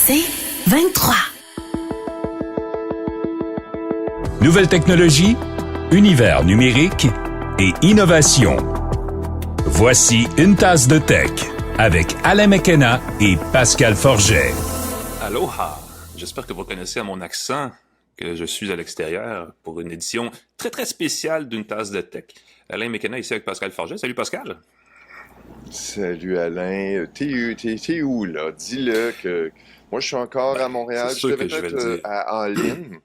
C'est 23. Nouvelles technologies, univers numérique et innovation. Voici une tasse de tech avec Alain McKenna et Pascal Forget. Aloha! J'espère que vous reconnaissez à mon accent que je suis à l'extérieur pour une édition très très spéciale d'une tasse de tech. Alain McKenna ici avec Pascal Forget. Salut Pascal! Salut Alain, t'es où là? Dis-le que moi je suis encore à Montréal, c'est sûr je devais que je vais être le dire. en ligne.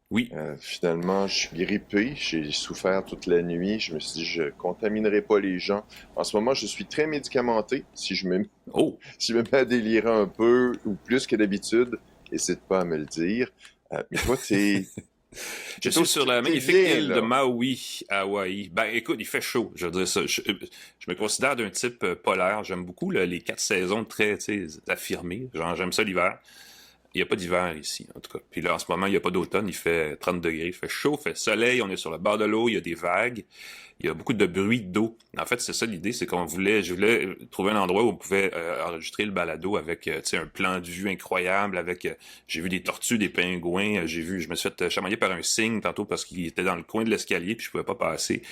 Oui. Finalement, je suis grippé, j'ai souffert toute la nuit, je me suis dit je contaminerai pas les gens. En ce moment, je suis très médicamenté, Oh! si je me mets à délirer un peu ou plus que d'habitude, n'hésite pas à me le dire. Mais toi, Je suis sur la magnifique bien, île là. de Maui, à Hawaï. Ben, écoute, il fait chaud, je veux dire ça. Je me considère d'un type polaire. J'aime beaucoup là, les 4 saisons très, tu sais, affirmées. Genre, j'aime ça l'hiver. Il n'y a pas d'hiver ici, en tout cas. Puis là, en ce moment, il n'y a pas d'automne. Il fait 30 degrés. Il fait chaud, il fait soleil. On est sur le bord de l'eau. Il y a des vagues. Il y a beaucoup de bruit d'eau. En fait, c'est ça l'idée. C'est je voulais trouver un endroit où on pouvait enregistrer le balado avec, tu sais, un plan de vue incroyable. J'ai vu des tortues, des pingouins. Je me suis fait chamailler par un cygne tantôt parce qu'il était dans le coin de l'escalier puis je pouvais pas passer.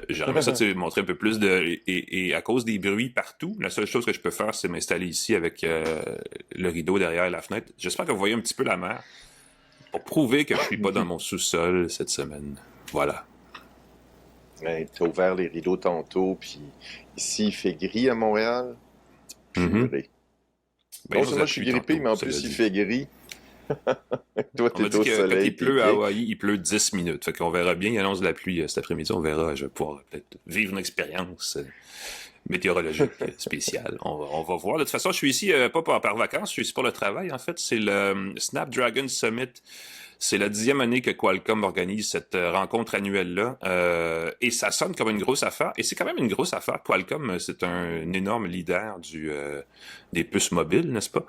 J'aimerais ça, tu sais, montrer un peu plus et à cause des bruits partout, la seule chose que je peux faire, c'est m'installer ici avec le rideau derrière la fenêtre. J'espère que vous voyez un petit peu la mer pour prouver que je suis pas dans mon sous-sol cette semaine. Voilà. Ouais, t'as ouvert les rideaux tantôt, puis ici il fait gris à Montréal. Mm-hmm. Purée. Ben, Non il nous seulement a je suis plu grippé, tantôt, mais en cela plus il dit. fait gris. Toi, On m'a t'es dit au que quand soleil, il t'es pleut à bien. Hawaï, il pleut 10 minutes. Fait qu'on verra bien. Il annonce de la pluie cet après-midi. On verra. Je vais pouvoir peut-être vivre une expérience météorologique spéciale. On va voir. De toute façon, je suis ici pas par vacances. Je suis ici pour le travail. En fait, c'est le Snapdragon Summit. C'est la 10e année que Qualcomm organise cette rencontre annuelle-là. Et ça sonne comme une grosse affaire. Et c'est quand même une grosse affaire. Qualcomm, c'est un énorme leader des puces mobiles, n'est-ce pas?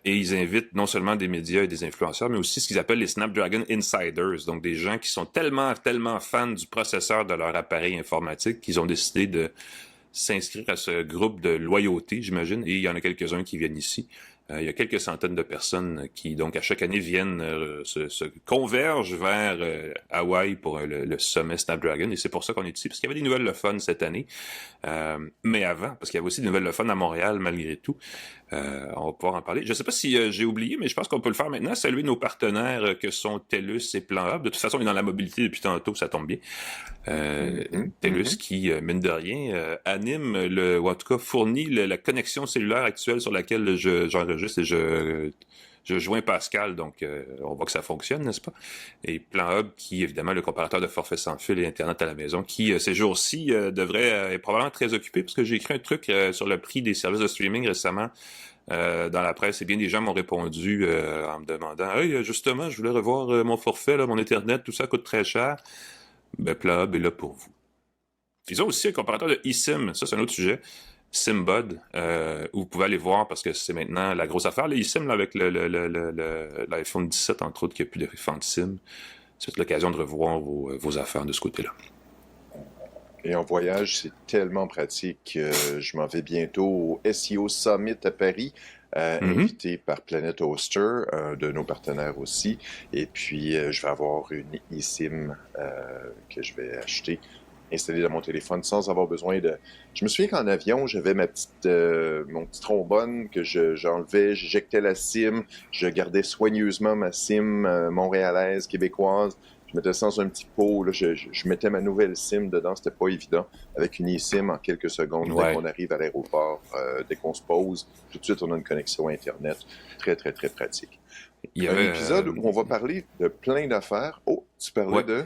Et ils invitent non seulement des médias et des influenceurs, mais aussi ce qu'ils appellent les Snapdragon Insiders. Donc des gens qui sont tellement fans du processeur de leur appareil informatique qu'ils ont décidé de s'inscrire à ce groupe de loyauté, j'imagine. Et il y en a quelques-uns qui viennent ici. Il y a quelques centaines de personnes qui, donc, à chaque année, viennent se convergent vers Hawaï pour le sommet Snapdragon. Et c'est pour ça qu'on est ici, parce qu'il y avait des nouvelles le fun cette année. Mais avant, parce qu'il y avait aussi des nouvelles le fun à Montréal, malgré tout. On va pouvoir en parler. Je ne sais pas si j'ai oublié, mais je pense qu'on peut le faire maintenant. Saluer nos partenaires que sont TELUS et Plan Hub. De toute façon, on est dans la mobilité depuis tantôt, ça tombe bien. TELUS qui, mine de rien, anime ou en tout cas fournit la connexion cellulaire actuelle sur laquelle j'enregistre et je joins Pascal, donc on voit que ça fonctionne, n'est-ce pas? Et Plan Hub, qui évidemment le comparateur de forfait sans fil et Internet à la maison, qui ces jours-ci devrait être probablement très occupé, parce que j'ai écrit un truc sur le prix des services de streaming récemment dans la presse, et bien des gens m'ont répondu en me demandant « Hey, justement, je voulais revoir mon forfait, là, mon Internet, tout ça coûte très cher. » Ben, Plan Hub est là pour vous. Ils ont aussi un comparateur de eSIM, ça c'est un autre sujet. SimBud, où vous pouvez aller voir parce que c'est maintenant la grosse affaire. Les eSIM là, avec l'iPhone 17, entre autres, qui n'a plus de SIM. C'est l'occasion de revoir vos affaires de ce côté-là. Et en voyage, c'est tellement pratique. Je m'en vais bientôt au SEO Summit à Paris, invité par Planet Hoster, un de nos partenaires aussi. Et puis, je vais avoir une eSIM que je vais acheter, installée dans mon téléphone sans avoir besoin de... Je me souviens qu'en avion, j'avais mon petit trombone que j'enlevais, j'éjectais la SIM, je gardais soigneusement ma SIM montréalaise, québécoise. Je mettais ça dans un petit pot, là, je mettais ma nouvelle SIM dedans, c'était pas évident. Avec une eSIM, en quelques secondes, Ouais. dès qu'on arrive à l'aéroport, dès qu'on se pose, tout de suite, on a une connexion Internet. Très, très, très pratique. Il y avait Un épisode où on va parler de plein d'affaires. Oh, tu parlais de...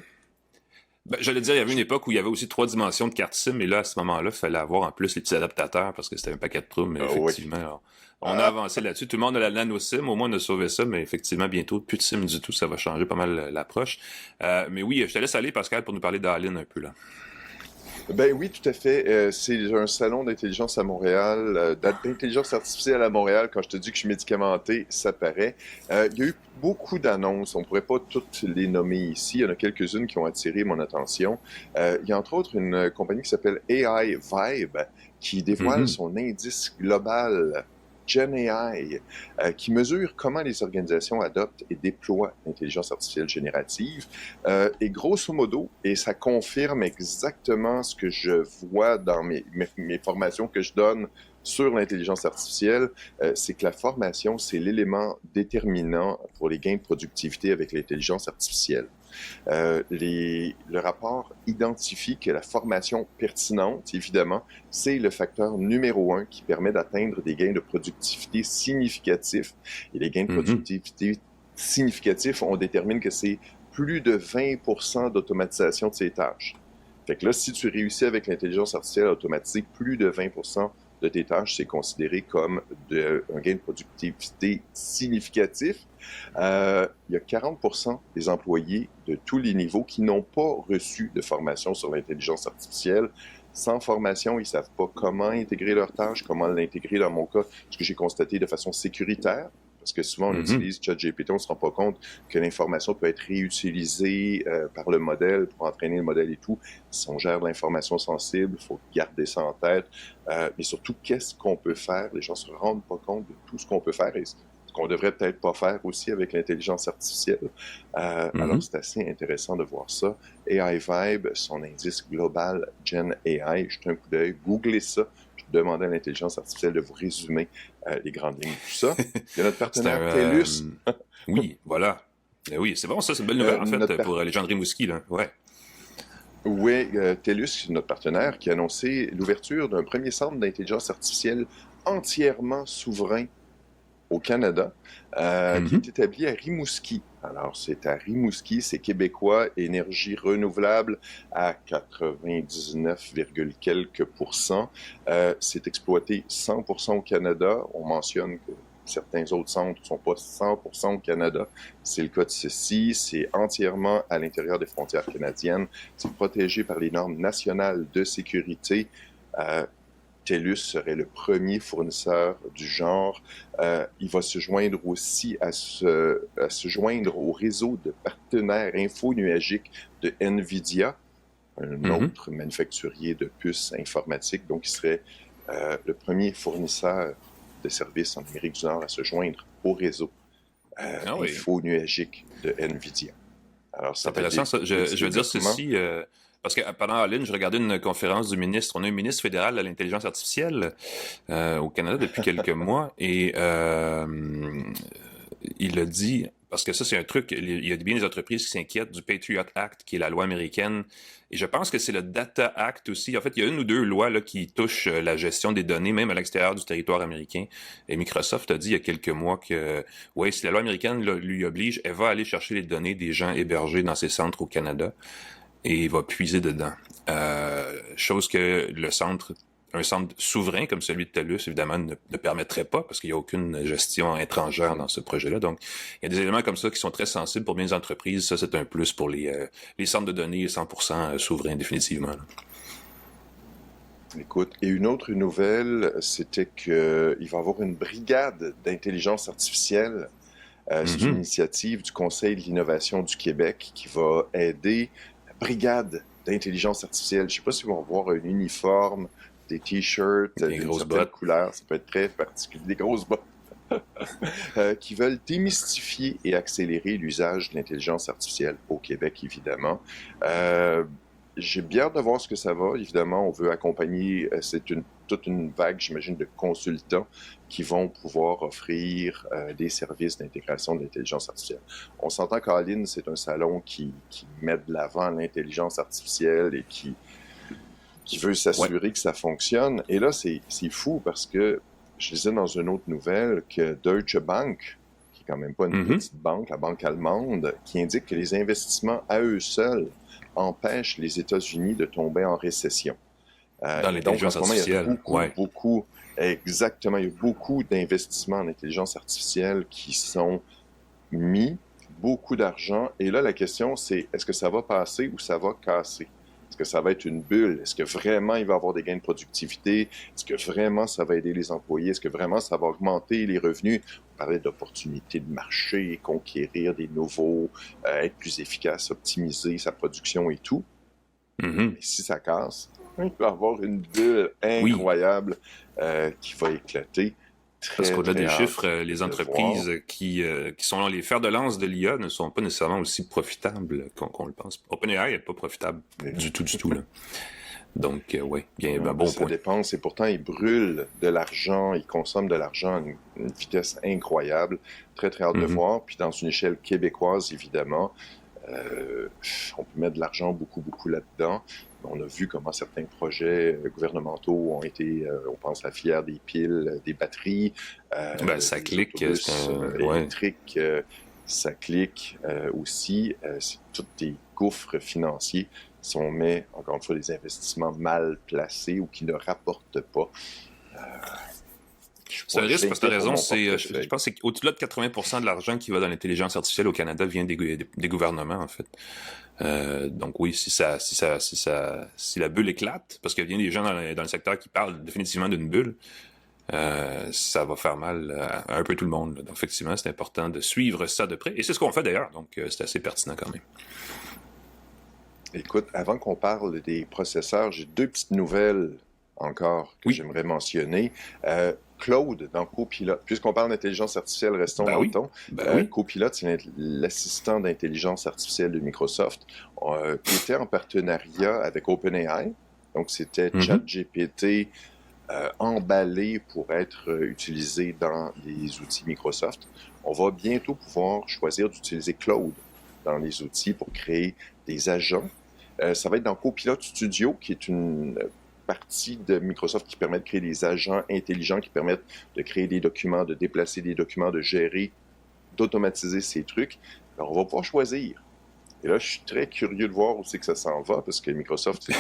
Ben, j'allais dire, il y avait une époque où il y avait aussi 3 dimensions de carte SIM, et là, à ce moment-là, il fallait avoir en plus les petits adaptateurs, parce que c'était un paquet de trous, mais effectivement... Oui. Alors, on a avancé là-dessus. Tout le monde a la nano SIM. Au moins, on a sauvé ça. Mais effectivement, bientôt, plus de SIM du tout. Ça va changer pas mal l'approche. Mais oui, je te laisse aller, Pascal, pour nous parler d'Alin un peu, là. Ben oui, tout à fait. C'est un salon d'intelligence à Montréal, d'intelligence artificielle à Montréal. Quand je te dis que je suis médicamenté, ça paraît. Il y a eu beaucoup d'annonces. On ne pourrait pas toutes les nommer ici. Il y en a quelques-unes qui ont attiré mon attention. Il y a entre autres une compagnie qui s'appelle AI Vibe qui dévoile son indice global GenAI, qui mesure comment les organisations adoptent et déploient l'intelligence artificielle générative. Et grosso modo, et ça confirme exactement ce que je vois dans mes formations que je donne sur l'intelligence artificielle, c'est que la formation, c'est l'élément déterminant pour les gains de productivité avec l'intelligence artificielle. Le rapport identifie que la formation pertinente, évidemment, c'est le facteur numéro 1 qui permet d'atteindre des gains de productivité significatifs. Et les gains de productivité significatifs, on détermine que c'est plus de 20% d'automatisation de ces tâches. Fait que là, si tu réussis avec l'intelligence artificielle automatique, plus de 20% de tes tâches, c'est considéré comme un gain de productivité significatif. Il y a 40% des employés de tous les niveaux qui n'ont pas reçu de formation sur l'intelligence artificielle. Sans formation, ils ne savent pas comment intégrer leurs tâches, comment l'intégrer, dans mon cas, ce que j'ai constaté de façon sécuritaire. Parce que souvent, on utilise ChatGPT, on ne se rend pas compte que l'information peut être réutilisée par le modèle pour entraîner le modèle et tout. Si on gère de l'information sensible, il faut garder ça en tête. Mais surtout, qu'est-ce qu'on peut faire? Les gens ne se rendent pas compte de tout ce qu'on peut faire et ce qu'on devrait peut-être pas faire aussi avec l'intelligence artificielle. Alors, c'est assez intéressant de voir ça. AI Vibe, son indice global Gen AI, jetez un coup d'œil, googlez ça. Demander à l'intelligence artificielle de vous résumer les grandes lignes de tout ça. Il y a notre partenaire TELUS. Oui, voilà. Oui, c'est bon, ça, c'est une belle nouvelle, en fait, pour les gens de Rimouski, là. Ouais. Oui, TELUS, notre partenaire, qui a annoncé l'ouverture d'un premier centre d'intelligence artificielle entièrement souverain au Canada, qui est établi à Rimouski. Alors, c'est à Rimouski, c'est québécois, énergie renouvelable à 99, quelques %. C'est exploité 100% au Canada. On mentionne que certains autres centres ne sont pas 100% au Canada. C'est le cas de ceci. C'est entièrement à l'intérieur des frontières canadiennes. C'est protégé par les normes nationales de sécurité. TELUS serait le premier fournisseur du genre. Il va se joindre aussi à se joindre au réseau de partenaires infonuagiques de NVIDIA, un autre manufacturier de puces informatiques. Donc, il serait le premier fournisseur de services en Amérique du Nord à se joindre au réseau infonuagique de NVIDIA. Alors, c'est intéressant, ça. Je veux dire ceci... Parce que pendant la ligne, je regardais une conférence du ministre. On a un ministre fédéral de l'intelligence artificielle au Canada depuis quelques mois et il a dit, parce que ça c'est un truc, il y a bien des entreprises qui s'inquiètent du Patriot Act, qui est la loi américaine, et je pense que c'est le Data Act aussi. En fait, il y a une ou deux lois là, qui touchent la gestion des données, même à l'extérieur du territoire américain. Et Microsoft a dit il y a quelques mois que, ouais, si la loi américaine lui oblige, elle va aller chercher les données des gens hébergés dans ces centres au Canada. Et il va puiser dedans. Chose que un centre souverain comme celui de TELUS, évidemment, ne permettrait pas, parce qu'il n'y a aucune gestion étrangère dans ce projet-là. Donc, il y a des éléments comme ça qui sont très sensibles pour bien les entreprises. Ça, c'est un plus pour les centres de données 100% souverains, définitivement. Là. Écoute, et une autre nouvelle, c'était qu'il va y avoir une brigade d'intelligence artificielle. C'est une initiative du Conseil de l'innovation du Québec qui va aider brigade d'intelligence artificielle. Je ne sais pas si vous allez voir un uniforme, des t-shirts, des grosses bottes couleurs, ça peut être très particulier, des grosses bottes, qui veulent démystifier et accélérer l'usage de l'intelligence artificielle au Québec, évidemment. J'ai bien hâte de voir ce que ça va. Évidemment, on veut accompagner, toute une vague, j'imagine, de consultants qui vont pouvoir offrir des services d'intégration de l'intelligence artificielle. On s'entend qu'Aline, c'est un salon qui met de l'avant l'intelligence artificielle et qui veut s'assurer que ça fonctionne. Et là, c'est fou parce que je lisais dans une autre nouvelle que Deutsche Bank, qui est quand même pas une petite banque, la banque allemande, qui indique que les investissements à eux seuls empêchent les États-Unis de tomber en récession. Dans l'intelligence artificielle, beaucoup, exactement, il y a beaucoup d'investissements en intelligence artificielle qui sont mis, beaucoup d'argent, et là, la question, c'est est-ce que ça va passer ou ça va casser? Est-ce que ça va être une bulle? Est-ce que vraiment il va y avoir des gains de productivité? Est-ce que vraiment ça va aider les employés? Est-ce que vraiment ça va augmenter les revenus? On parlait d'opportunités de marché, conquérir des nouveaux, être plus efficace, optimiser sa production et tout. Mais si ça casse, il va y avoir une bulle incroyable qui va éclater. Parce très, qu'au-delà très des hâte chiffres, les de voir. entreprises qui sont les fers de lance de l'IA ne sont pas nécessairement aussi profitables qu'on le pense. OpenAI n'est pas profitable Mais du tout, là. Donc, oui, bien, ben, non, bon ça point. dépense et pourtant ils brûlent de l'argent, ils consomment de l'argent à une vitesse incroyable. Très, très hâte de Mhm. voir. Puis dans une échelle québécoise, évidemment, euh, on peut mettre de l'argent beaucoup, beaucoup là-dedans. On a vu comment certains projets gouvernementaux ont été, on pense à la filière des piles, des batteries, Ben, ça des clique, c'est autobus un... Ouais. électriques, ça clique aussi. C'est tous des gouffres financiers si on met, encore une fois, des investissements mal placés ou qui ne rapportent pas. Je suis C'est un pas, je risque suis parce que inquiet t'as pour raison, mon je portefeuille. pense que c'est au-delà de 80% de l'argent qui va dans l'intelligence artificielle au Canada vient des gouvernements, en fait. Donc oui, si la bulle éclate, parce qu'il y a bien des gens dans le secteur qui parlent définitivement d'une bulle, ça va faire mal à un peu tout le monde, là. Donc effectivement, c'est important de suivre ça de près. Et c'est ce qu'on fait d'ailleurs, donc c'est assez pertinent quand même. Écoute, avant qu'on parle des processeurs, j'ai deux petites nouvelles encore que Oui, j'aimerais mentionner. Claude, dans Copilot, puisqu'on parle d'intelligence artificielle, restons ben dans le oui, ton. ben oui. Copilot, c'est l'assistant d'intelligence artificielle de Microsoft, qui était en partenariat avec OpenAI. Donc, c'était Mhm. ChatGPT emballé pour être utilisé dans les outils Microsoft. On va bientôt pouvoir choisir d'utiliser Claude dans les outils pour créer des agents. Ça va être dans Copilot Studio, qui est une partie de Microsoft qui permet de créer des agents intelligents, qui permettent de créer des documents, de déplacer des documents, de gérer, d'automatiser ces trucs. Alors, on va pouvoir choisir. Et là, je suis très curieux de voir où c'est que ça s'en va, parce que Microsoft est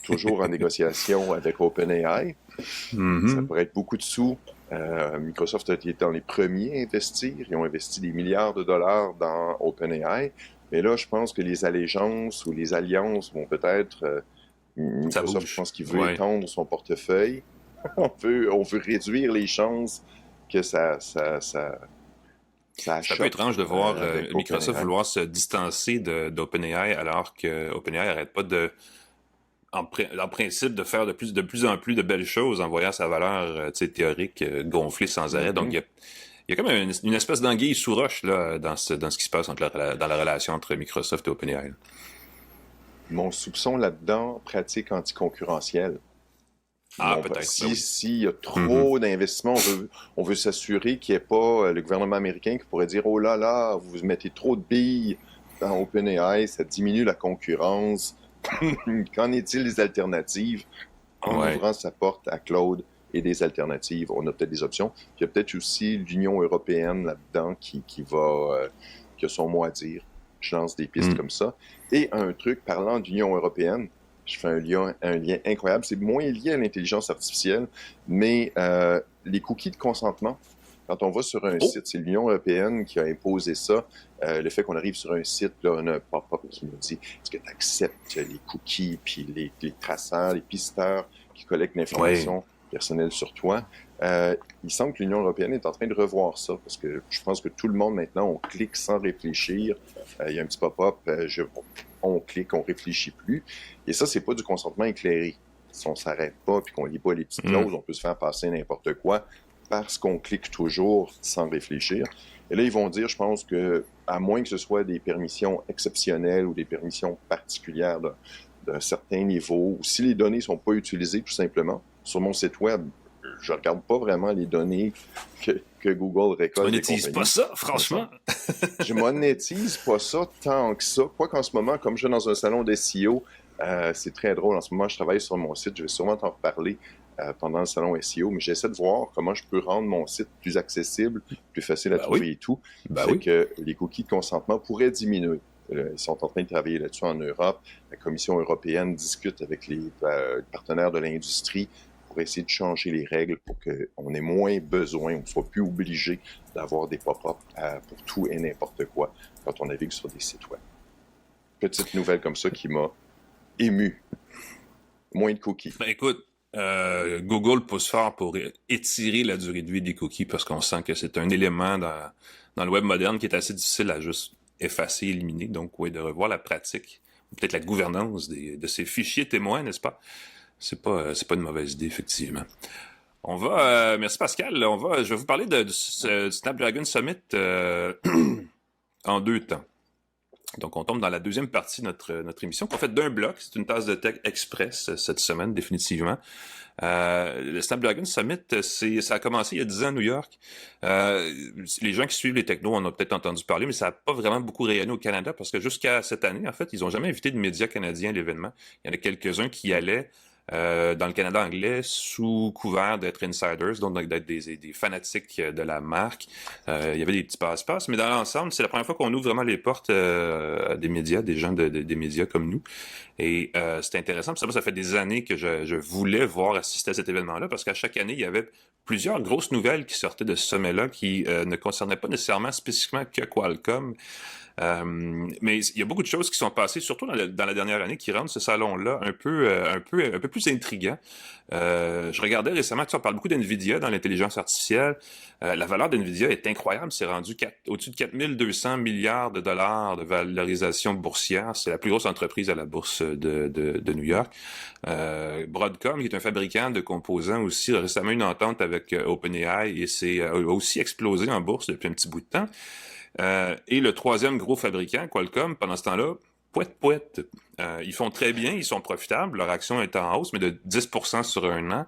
toujours en négociation avec OpenAI. Ça Mhm. pourrait être beaucoup de sous. Microsoft a été dans les premiers à investir. Ils ont investi des milliards de dollars dans OpenAI. Mais là, je pense que les allégeances ou les alliances vont peut-être... Ça Microsoft, je bouge. pense qu'il veut Ouais. étendre son portefeuille. On veut réduire les chances que ça C'est un peu achoppe étrange de voir avec Microsoft OpenAI. vouloir se distancer d'OpenAI alors que OpenAI arrête pas en principe, de faire de plus en plus de belles choses en voyant sa valeur théorique gonfler sans arrêt. Donc, Mhm. il y a comme une espèce d'anguille sous roche là, dans ce qui se passe dans la relation entre Microsoft et OpenAI, là. Mon soupçon là-dedans, pratique anticoncurrentielle. Ah, peut-être, ben oui. S'il y a Mhm. trop d'investissements, on veut s'assurer qu'il n'y ait pas le gouvernement américain qui pourrait dire oh là là, vous mettez trop de billes dans OpenAI, ça diminue la concurrence. Qu'en est-il des alternatives? En Ouais. ouvrant sa porte à Claude et des alternatives, on a peut-être des options. Puis il y a peut-être aussi l'Union européenne là-dedans qui a son mot à dire. Je lance des pistes Mm. comme ça. Et un truc, parlant d'Union européenne, je fais un lien incroyable. C'est moins lié à l'intelligence artificielle, mais les cookies de consentement, quand on va sur un Oh! site, c'est l'Union européenne qui a imposé ça. Le fait qu'on arrive sur un site, là, on a un pop-up qui nous dit est-ce que tu acceptes les cookies, puis les traçeurs, les pisteurs qui collectent Ouais. l'information personnelle sur toi. Il semble que l'Union européenne est en train de revoir ça, parce que je pense que tout le monde maintenant, on clique sans réfléchir. Il y a un petit pop-up, on clique, on réfléchit plus. Et ça, c'est pas du consentement éclairé. Si on s'arrête pas puis qu'on lit pas les petites Mm. clauses, on peut se faire passer n'importe quoi parce qu'on clique toujours sans réfléchir. Et là, ils vont dire, je pense que, à moins que ce soit des permissions exceptionnelles ou des permissions particulières d'un certain niveau, ou si les données sont pas utilisées tout simplement, sur mon site web, je regarde pas vraiment les données que Google Tu récolte des monétises pas compagnies. ça, Mais ça, franchement? je monétise pas ça tant que ça. Quoi qu'en ce moment, comme je suis dans un salon d'SEO, c'est très drôle. En ce moment, je travaille sur mon site. Je vais sûrement t'en reparler pendant le salon SEO, mais j'essaie de voir comment je peux rendre mon site plus accessible, plus facile à Ben oui. trouver et tout. Ben Fait oui. que les cookies de consentement pourraient diminuer. Ils sont en train de travailler là-dessus en Europe. La Commission européenne discute avec les partenaires de l'industrie pour essayer de changer les règles pour qu'on ait moins besoin, on ne soit plus obligé d'avoir des pop-up pour tout et n'importe quoi quand on navigue sur des sites web. Petite nouvelle comme ça qui m'a ému. Moins de cookies. Ben écoute, Google pousse fort pour étirer la durée de vie des cookies parce qu'on sent que c'est un élément dans le web moderne qui est assez difficile à juste effacer, éliminer. Donc, oui, de revoir la pratique, ou peut-être la gouvernance de ces fichiers témoins, n'est-ce pas? C'est pas une mauvaise idée, effectivement. Merci Pascal. Je vais vous parler du Snapdragon Summit en deux temps. Donc, on tombe dans la deuxième partie de notre émission, qu'on fait d'un bloc. C'est une tasse de tech express cette semaine, définitivement. Le Snapdragon Summit, ça a commencé il y a 10 ans à New York. Les gens qui suivent les technos en ont peut-être entendu parler, mais ça n'a pas vraiment beaucoup rayonné au Canada parce que jusqu'à cette année, en fait, ils n'ont jamais invité de médias canadiens à l'événement. Il y en a quelques-uns qui y allaient. Dans le Canada anglais, sous couvert d'être insiders, donc d'être des fanatiques de la marque. Il y avait des petits passe-passe, mais dans l'ensemble, c'est la première fois qu'on ouvre vraiment les portes à des médias, des gens des médias comme nous. Et c'est intéressant. Puis ça fait des années que je voulais voir assister à cet événement-là, parce qu'à chaque année, il y avait plusieurs grosses nouvelles qui sortaient de ce sommet-là qui ne concernaient pas nécessairement spécifiquement que Qualcomm. Mais il y a beaucoup de choses qui sont passées, surtout dans la dernière année, qui rendent ce salon-là un peu plus intriguant. Je regardais récemment, on parle beaucoup d'NVIDIA dans l'intelligence artificielle. La valeur d'NVIDIA est incroyable, c'est rendu au-dessus de 4200 milliards de dollars de valorisation boursière. C'est la plus grosse entreprise à la bourse de New York. Broadcom, qui est un fabricant de composants aussi, a récemment une entente avec OpenAI et a aussi explosé en bourse depuis un petit bout de temps. Et le troisième gros fabricant, Qualcomm, pendant ce temps-là, pouette. Ils font très bien, ils sont profitables, leur action est en hausse, mais de 10% sur un an.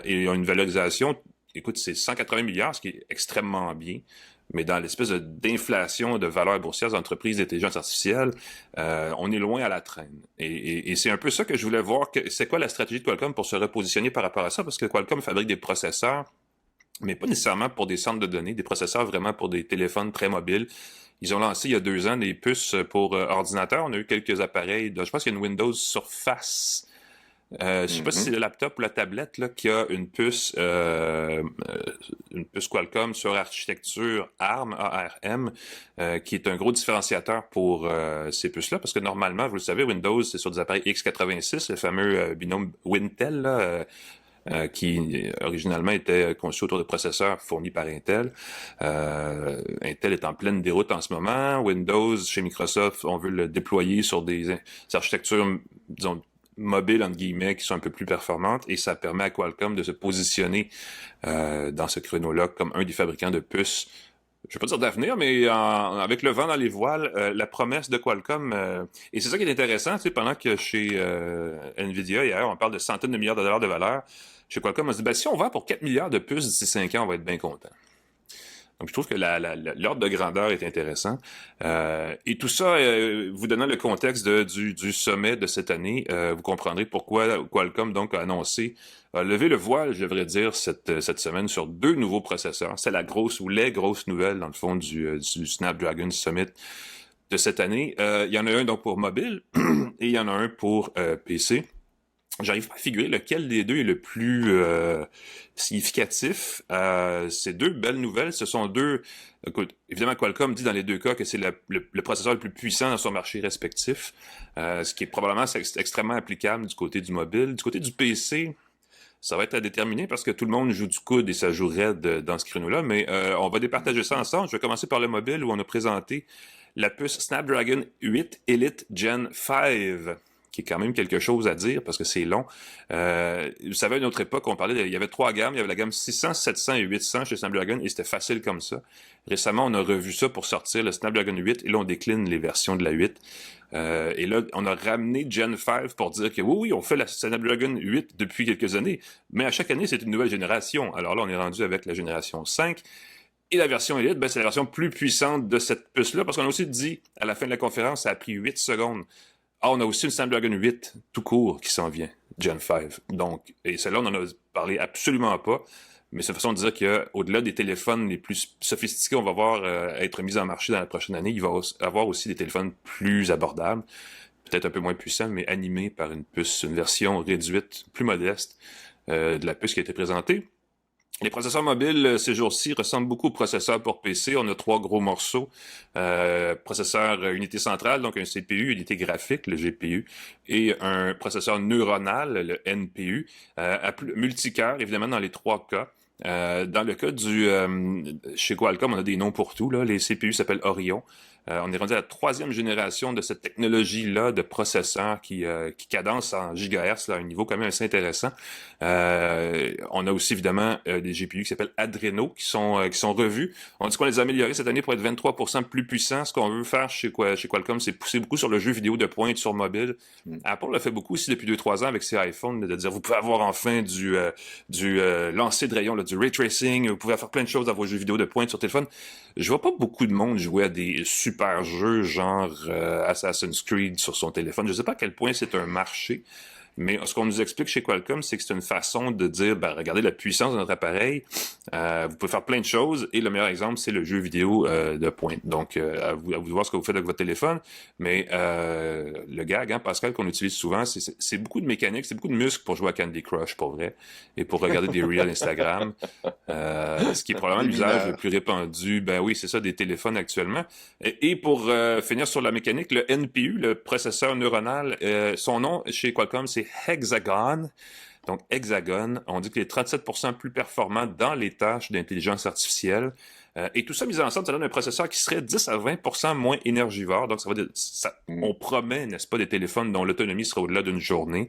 Et ils ont une valorisation, écoute, c'est 180 milliards, ce qui est extrêmement bien. Mais dans l'espèce d'inflation de valeur boursière des entreprises d'intelligence artificielle, on est loin à la traîne. Et c'est un peu ça que je voulais voir. C'est quoi la stratégie de Qualcomm pour se repositionner par rapport à ça? Parce que Qualcomm fabrique des processeurs, mais pas nécessairement pour des centres de données, des processeurs vraiment pour des téléphones très mobiles. Ils ont lancé il y a 2 ans des puces pour ordinateurs. On a eu quelques appareils. Je pense qu'il y a une Windows Surface. Je sais pas si c'est le laptop ou la tablette là, qui a une puce Qualcomm sur architecture ARM, qui est un gros différenciateur pour ces puces-là, parce que normalement, vous le savez, Windows, c'est sur des appareils x86, le fameux binôme Wintel, là, qui originalement était conçu autour de processeurs fournis par Intel. Intel est en pleine déroute en ce moment. Windows, chez Microsoft, on veut le déployer sur des architectures, disons, mobiles, entre guillemets, qui sont un peu plus performantes, et ça permet à Qualcomm de se positionner dans ce créneau-là comme un des fabricants de puces. Je vais pas dire d'avenir, mais avec le vent dans les voiles, la promesse de Qualcomm, et c'est ça qui est intéressant, tu sais, pendant que chez NVIDIA, hier, on parle de centaines de milliards de dollars de valeur, chez Qualcomm, on se dit, si on vend pour 4 milliards de puces d'ici 5 ans, on va être bien content. Donc, je trouve que l'ordre de grandeur est intéressant. Et tout ça, vous donnant le contexte du sommet de cette année, vous comprendrez pourquoi Qualcomm donc a annoncé, a levé le voile, je devrais dire, cette semaine sur 2 nouveaux processeurs. C'est la grosse ou les grosses nouvelles, dans le fond, du Snapdragon Summit de cette année. Il y en a un donc pour mobile et il y en a un pour PC. J'arrive pas à figurer lequel des deux est le plus significatif. Ces 2 belles nouvelles, ce sont 2... Écoute, évidemment, Qualcomm dit dans les 2 cas que c'est le processeur le plus puissant dans son marché respectif, ce qui est probablement extrêmement applicable du côté du mobile. Du côté du PC, ça va être à déterminer parce que tout le monde joue du coude et ça joue raide dans ce créneau-là, mais on va départager ça ensemble. Je vais commencer par le mobile où on a présenté la puce Snapdragon 8 Elite Gen 5, qui est quand même quelque chose à dire parce que c'est long. Vous savez, à une autre époque, il y avait 3 gammes. Il y avait la gamme 600, 700 et 800 chez Snapdragon et c'était facile comme ça. Récemment, on a revu ça pour sortir le Snapdragon 8 et là, on décline les versions de la 8. Et là, on a ramené Gen 5 pour dire que oui, on fait la Snapdragon 8 depuis quelques années, mais à chaque année, c'est une nouvelle génération. Alors là, on est rendu avec la génération 5. Et la version Elite, c'est la version plus puissante de cette puce-là, parce qu'on a aussi dit, à la fin de la conférence, ça a pris 8 secondes. Ah, on a aussi une Snapdragon 8 tout court qui s'en vient, Gen 5. Donc, et celle-là, on en a parlé absolument pas. Mais c'est une façon de dire qu'au-delà des téléphones les plus sophistiqués, on va voir être mis en marché dans la prochaine année, il va avoir aussi des téléphones plus abordables, peut-être un peu moins puissants, mais animés par une puce, une version réduite, plus modeste de la puce qui a été présentée. Les processeurs mobiles, ces jours-ci, ressemblent beaucoup aux processeurs pour PC. On a 3 gros morceaux. Processeur unité centrale, donc un CPU, unité graphique, le GPU, et un processeur neuronal, le NPU, multicœur, évidemment, dans les 3 cas. Dans le cas chez Qualcomm, on a des noms pour tout, là. Les CPU s'appellent Orion. On est rendu à la 3e génération de cette technologie-là de processeurs qui cadence en gigahertz, là, à un niveau quand même assez intéressant. On a aussi évidemment des GPU qui s'appellent Adreno qui sont revus. On dit qu'on les a améliorés cette année pour être 23% plus puissants. Ce qu'on veut faire chez Qualcomm, c'est pousser beaucoup sur le jeu vidéo de pointe sur mobile. Apple l'a fait beaucoup aussi depuis 2-3 ans avec ses iPhones, de dire vous pouvez avoir enfin du lancer de rayon, là, du ray tracing, vous pouvez faire plein de choses dans vos jeux vidéo de pointe sur téléphone. Je vois pas beaucoup de monde jouer à des super jeux genre Assassin's Creed sur son téléphone. Je sais pas à quel point c'est un marché. Mais ce qu'on nous explique chez Qualcomm, c'est que c'est une façon de dire, regardez la puissance de notre appareil, vous pouvez faire plein de choses, et le meilleur exemple, c'est le jeu vidéo de pointe. Donc, à vous de voir ce que vous faites avec votre téléphone, mais le gag, Pascal, qu'on utilise souvent, c'est beaucoup de mécanique, c'est beaucoup de muscles pour jouer à Candy Crush, pour vrai, et pour regarder des Reels Instagram, ce qui est probablement l'usage le plus répandu, oui, c'est ça, des téléphones actuellement. Et pour finir sur la mécanique, le NPU, le processeur neuronal, son nom chez Qualcomm, c'est Hexagon. Donc, Hexagon, on dit qu'il est 37% plus performant dans les tâches d'intelligence artificielle. Et tout ça mis ensemble, ça donne un processeur qui serait 10 à 20% moins énergivore. Donc, ça va dire, on promet, n'est-ce pas, des téléphones dont l'autonomie sera au-delà d'une journée.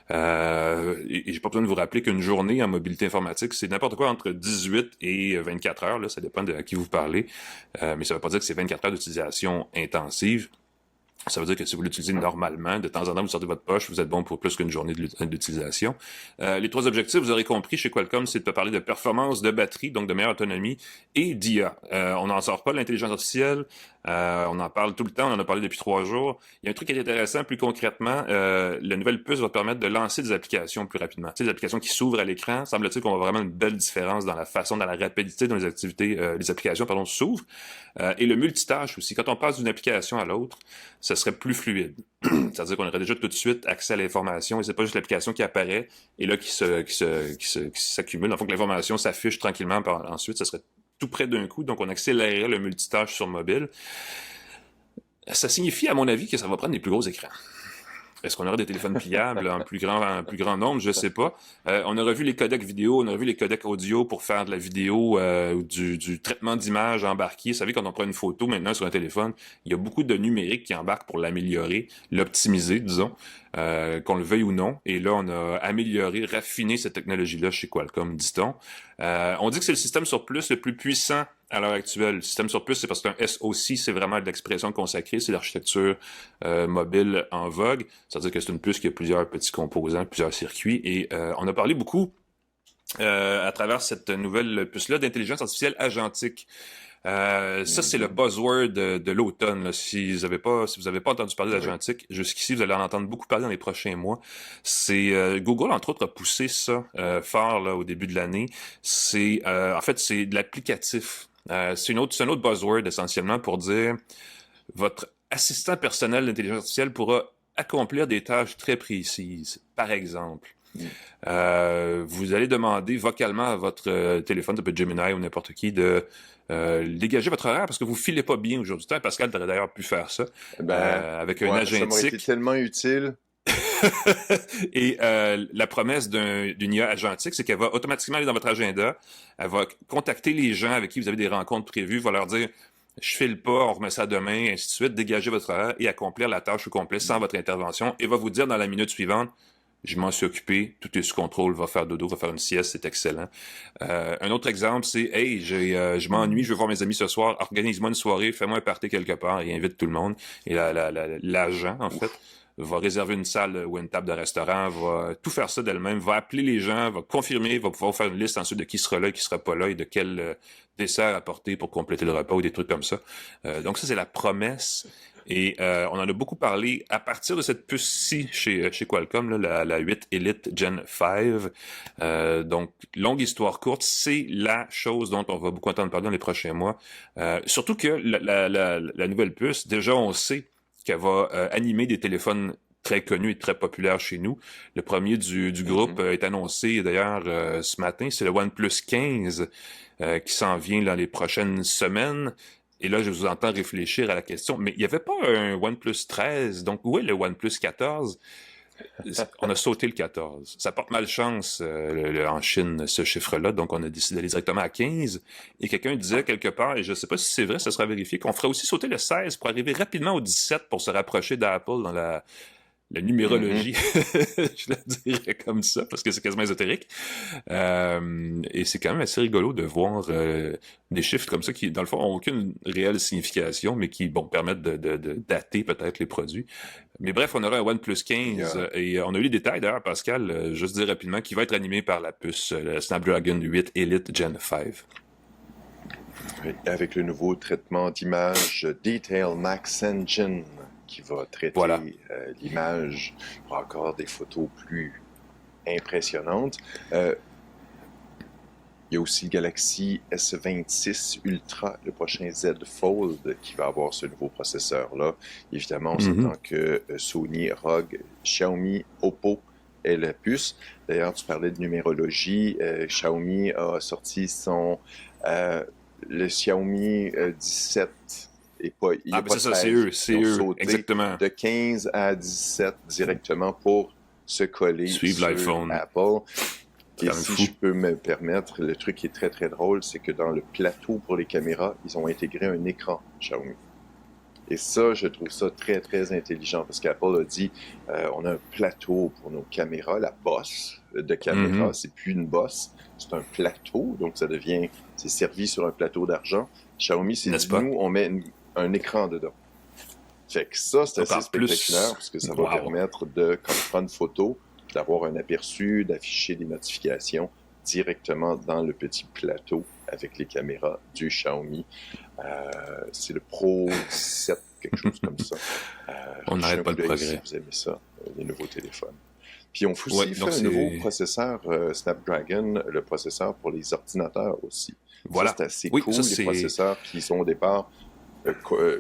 Et j'ai pas besoin de vous rappeler qu'une journée en mobilité informatique, c'est n'importe quoi entre 18 et 24 heures. Là, ça dépend de à qui vous parlez. Mais ça veut pas dire que c'est 24 heures d'utilisation intensive. Ça veut dire que si vous l'utilisez normalement, de temps en temps, vous sortez votre poche, vous êtes bon pour plus qu'une journée d'utilisation. Les 3 objectifs, vous aurez compris, chez Qualcomm, c'est de parler de performance de batterie, donc de meilleure autonomie, et d'IA. On n'en sort pas l'intelligence artificielle, on en parle tout le temps, on en a parlé depuis 3 jours. Il y a un truc qui est intéressant, plus concrètement, la nouvelle puce va permettre de lancer des applications plus rapidement. Tu sais, des applications qui s'ouvrent à l'écran, semble-t-il qu'on voit vraiment une belle différence dans la façon, dans la rapidité dont les applications s'ouvrent. Et le multitâche aussi, quand on passe d'une application à l'autre, ce serait plus fluide. C'est-à-dire qu'on aurait déjà tout de suite accès à l'information et c'est pas juste l'application qui apparaît et là qui s'accumule. Donc, l'information s'affiche tranquillement ensuite, ça serait tout près d'un coup. Donc, on accélérerait le multitâche sur mobile. Ça signifie, à mon avis, que ça va prendre des plus gros écrans. Est-ce qu'on aura des téléphones pliables en plus grand nombre? Je sais pas. On a revu les codecs vidéo, on a revu les codecs audio pour faire de la vidéo, du traitement d'image embarqué. Vous savez, quand on prend une photo maintenant sur un téléphone, il y a beaucoup de numérique qui embarque pour l'améliorer, l'optimiser, disons, qu'on le veuille ou non. Et là, on a amélioré, raffiné cette technologie-là chez Qualcomm, dit-on. On dit que c'est le système sur plus le plus puissant à l'heure actuelle. Le système sur plus, c'est parce qu'un SoC, c'est vraiment de l'expression consacrée, c'est l'architecture mobile en vogue. C'est-à-dire que c'est une puce qui a plusieurs petits composants, plusieurs circuits. Et on a parlé beaucoup à travers cette nouvelle puce-là d'intelligence artificielle agentique. Ça, c'est le buzzword de l'automne. Là. Si vous avez pas entendu parler d'agentique, jusqu'ici, vous allez en entendre beaucoup parler dans les prochains mois. C'est Google, entre autres, a poussé ça fort là, au début de l'année. C'est en fait, c'est de l'applicatif. C'est un autre buzzword essentiellement pour dire votre assistant personnel d'intelligence artificielle pourra accomplir des tâches très précises. Par exemple, vous allez demander vocalement à votre téléphone, ça peut être Gemini ou n'importe qui, de dégager votre horaire parce que vous filez pas bien aujourd'hui. Pascal aurait d'ailleurs pu faire ça avec un agentique. Ça m'aurait été tellement utile. Et la promesse d'une IA agentique, c'est qu'elle va automatiquement aller dans votre agenda, elle va contacter les gens avec qui vous avez des rencontres prévues, va leur dire « je file pas, on remet ça demain », ainsi de suite, dégager votre horaire et accomplir la tâche au complet sans votre intervention, et va vous dire dans la minute suivante « je m'en suis occupé, tout est sous contrôle, va faire dodo, va faire une sieste, c'est excellent ». Un autre exemple, c'est « hey, je m'ennuie, je veux voir mes amis ce soir, organise-moi une soirée, fais-moi un party quelque part et invite tout le monde ». Et l'agent, en fait, va réserver une salle ou une table de restaurant, va tout faire ça d'elle-même, va appeler les gens, va confirmer, va pouvoir faire une liste ensuite de qui sera là, qui sera pas là et de quel dessert apporter pour compléter le repas ou des trucs comme ça. Donc ça, c'est la promesse. Et on en a beaucoup parlé à partir de cette puce-ci chez Qualcomm, là, la 8 Elite Gen 5. Donc, longue histoire courte, c'est la chose dont on va beaucoup entendre parler dans les prochains mois. Surtout que la nouvelle puce, déjà on sait qu'elle va animer des téléphones très connus et très populaires chez nous. Le premier du groupe est annoncé d'ailleurs ce matin, c'est le OnePlus 15 qui s'en vient dans les prochaines semaines. Et là, je vous entends réfléchir à la question, mais il n'y avait pas un OnePlus 13, donc où est le OnePlus 14? On a sauté le 14. Ça porte malchance en Chine, ce chiffre-là, donc on a décidé d'aller directement à 15. Et quelqu'un disait quelque part, et je ne sais pas si c'est vrai, ça sera vérifié, qu'on ferait aussi sauter le 16 pour arriver rapidement au 17 pour se rapprocher d'Apple dans la numérologie, je le dirais comme ça, parce que c'est quasiment ésotérique. Et c'est quand même assez rigolo de voir des chiffres comme ça qui, dans le fond, n'ont aucune réelle signification, mais qui, permettent de dater peut-être les produits. Mais bref, on aura un OnePlus 15, et on a eu les détails d'ailleurs, Pascal, juste dire rapidement, qui va être animé par la puce le Snapdragon 8 Elite Gen 5. Avec le nouveau traitement d'image Detail Max Engine, qui va traiter l'image pour encore des photos plus impressionnantes. Il y a aussi le Galaxy S26 Ultra, le prochain Z Fold, qui va avoir ce nouveau processeur-là. Évidemment, on s'entend que Sony, ROG, Xiaomi, Oppo est la puce. D'ailleurs, tu parlais de numérologie. Xiaomi a sorti le Xiaomi 17. C'est eux, exactement. De 15 à 17 directement pour se coller sur l'iPhone. Apple. Et si je peux me permettre, le truc qui est très très drôle, c'est que dans le plateau pour les caméras, ils ont intégré un écran Xiaomi. Et ça, je trouve ça très très intelligent parce qu'Apple a dit on a un plateau pour nos caméras, la bosse de caméra, c'est plus une bosse, c'est un plateau, donc c'est servi sur un plateau d'argent. Xiaomi, c'est nous, on met un écran dedans. Fait que ça, c'est assez spectaculaire parce que ça va permettre de, quand tu prends une photo, d'avoir un aperçu, d'afficher des notifications directement dans le petit plateau avec les caméras du Xiaomi. C'est le Pro 7, quelque chose comme ça. On n'arrête pas le progrès. Si vous aimez ça, les nouveaux téléphones. Puis on fait aussi un nouveau processeur Snapdragon, le processeur pour les ordinateurs aussi. Voilà. Ça, c'est assez cool, les processeurs qui sont au départ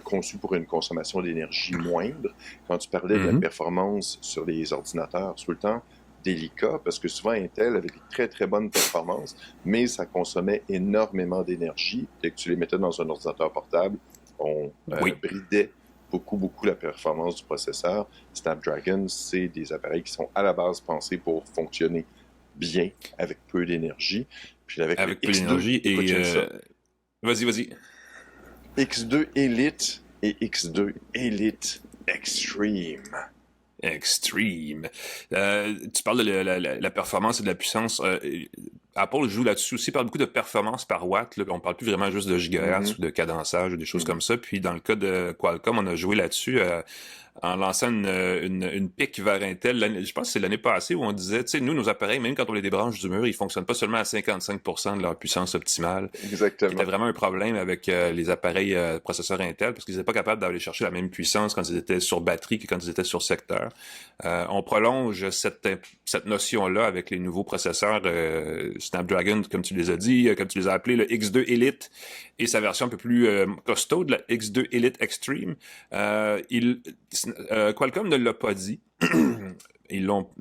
conçus pour une consommation d'énergie moindre. Quand tu parlais de la performance sur les ordinateurs, tout le temps délicat, parce que souvent Intel avait des très très bonnes performances, mais ça consommait énormément d'énergie. Dès que tu les mettais dans un ordinateur portable, on bridait beaucoup la performance du processeur. Snapdragon, c'est des appareils qui sont à la base pensés pour fonctionner bien, avec peu d'énergie. Puis avec peu d'énergie et... Vas-y. X2 Elite et X2 Elite Extreme. Tu parles de la performance et de la puissance. Apple joue là-dessus aussi, parle beaucoup de performance par watt. Là, on parle plus vraiment juste de gigahertz ou de cadençage ou des choses comme ça. Puis dans le cas de Qualcomm, on a joué là-dessus en lançant une pique vers Intel. Je pense que c'est l'année passée où on disait, tu sais, nous, nos appareils, même quand on les débranche du mur, ils fonctionnent pas seulement à 55% de leur puissance optimale. Exactement. C'était vraiment un problème avec les appareils processeurs Intel parce qu'ils n'étaient pas capables d'aller chercher la même puissance quand ils étaient sur batterie que quand ils étaient sur secteur. On prolonge cette notion-là avec les nouveaux processeurs Snapdragon, comme tu les as dit, comme tu les as appelés, le X2 Elite et sa version un peu plus costaud, la X2 Elite Extreme. Qualcomm ne l'a pas dit. Ils ont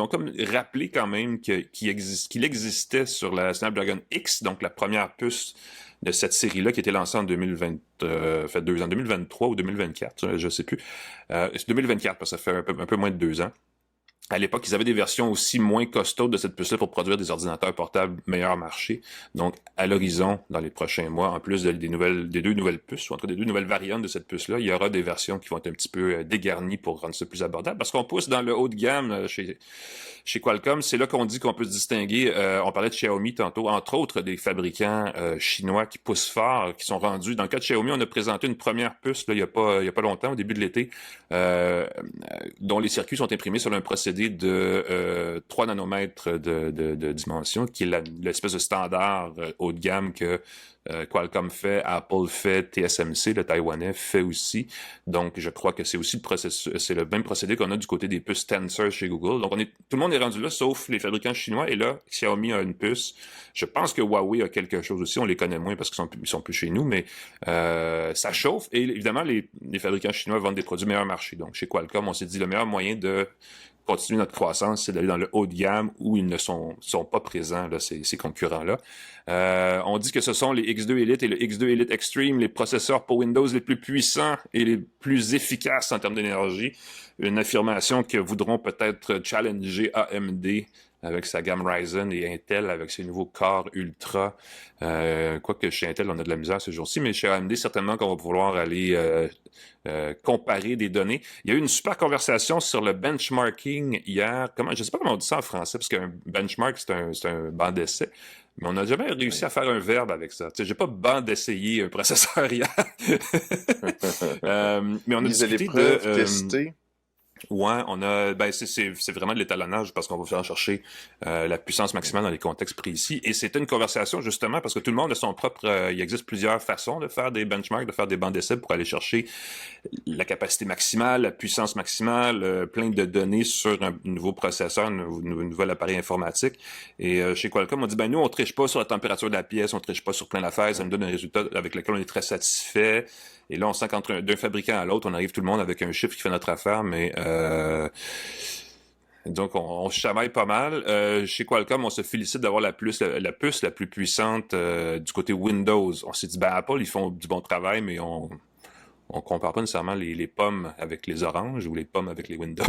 comme rappelé quand même qu'il existait sur la Snapdragon X, donc la première puce de cette série-là qui était lancée en 2023 ou 2024, je sais plus. C'est 2024 parce que ça fait un peu moins de 2 ans. À l'époque, ils avaient des versions aussi moins costaudes de cette puce-là pour produire des ordinateurs portables meilleur marché. Donc, à l'horizon, dans les prochains mois, en plus des 2 nouvelles puces, ou en tout cas des 2 nouvelles variantes de cette puce-là, il y aura des versions qui vont être un petit peu dégarnies pour rendre ça plus abordable. Parce qu'on pousse dans le haut de gamme chez Qualcomm. C'est là qu'on dit qu'on peut se distinguer. On parlait de Xiaomi tantôt, entre autres des fabricants chinois qui poussent fort, qui sont rendus. Dans le cas de Xiaomi, on a présenté une première puce là, il y a pas longtemps, au début de l'été, dont les circuits sont imprimés sur un procédé de 3 nanomètres de dimension, qui est l'espèce de standard haut de gamme que Qualcomm fait, Apple fait, TSMC, le Taïwanais, fait aussi. Donc, je crois que c'est aussi c'est le même procédé qu'on a du côté des puces Tensor chez Google. Donc, tout le monde est rendu là, sauf les fabricants chinois. Et là, Xiaomi a une puce. Je pense que Huawei a quelque chose aussi. On les connaît moins parce qu'ils sont plus chez nous, mais ça chauffe. Et évidemment, les fabricants chinois vendent des produits meilleur marché. Donc, chez Qualcomm, on s'est dit le meilleur moyen de continuer notre croissance, c'est d'aller dans le haut de gamme où ils ne sont pas présents, là, ces concurrents-là. On dit que ce sont les X2 Elite et le X2 Elite Extreme, les processeurs pour Windows les plus puissants et les plus efficaces en termes d'énergie. Une affirmation que voudront peut-être challenger AMD avec sa gamme Ryzen et Intel avec ses nouveaux corps Ultra. Quoique chez Intel, on a de la misère ce jour-ci, mais chez AMD, certainement qu'on va vouloir aller comparer des données. Il y a eu une super conversation sur le benchmarking hier. Je ne sais pas comment on dit ça en français, parce qu'un benchmark, c'est un banc d'essai. Mais on n'a jamais réussi à faire un verbe avec ça. Tu sais, j'ai pas banc d'essayer un processeur hier. Mais on a discuté de... tester. Ouais, c'est vraiment de l'étalonnage parce qu'on va faire chercher la puissance maximale dans les contextes précis. Et c'était une conversation justement parce que tout le monde a son propre... il existe plusieurs façons de faire des benchmarks, de faire des bancs d'essai pour aller chercher la capacité maximale, la puissance maximale, plein de données sur un nouveau processeur, un nouvel appareil informatique. Et chez Qualcomm, on dit, nous, on triche pas sur la température de la pièce, on triche pas sur plein d'affaires, ça nous donne un résultat avec lequel on est très satisfait. Et là, on sent d'un fabricant à l'autre, on arrive tout le monde avec un chiffre qui fait notre affaire, mais donc on chamaille pas mal. Chez Qualcomm, on se félicite d'avoir la puce la plus puissante du côté Windows. On s'est dit, Apple, ils font du bon travail, mais on compare pas nécessairement les pommes avec les oranges ou les pommes avec les Windows,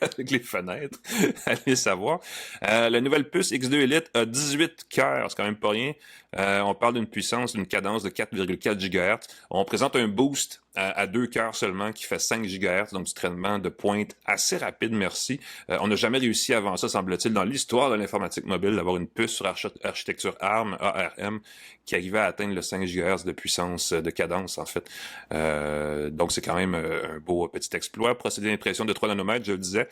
avec les fenêtres. Allez savoir. La nouvelle puce X2 Elite a 18 cœurs, c'est quand même pas rien. On parle d'une puissance, d'une cadence de 4,4 GHz. On présente un boost à 2 cœurs seulement qui fait 5 GHz, donc du traitement de pointe assez rapide, merci. On n'a jamais réussi avant ça, semble-t-il, dans l'histoire de l'informatique mobile, d'avoir une puce sur architecture ARM qui arrivait à atteindre le 5 GHz de puissance, de cadence, en fait. Donc, c'est quand même un beau petit exploit. Procédé d'impression de 3 nanomètres, je le disais.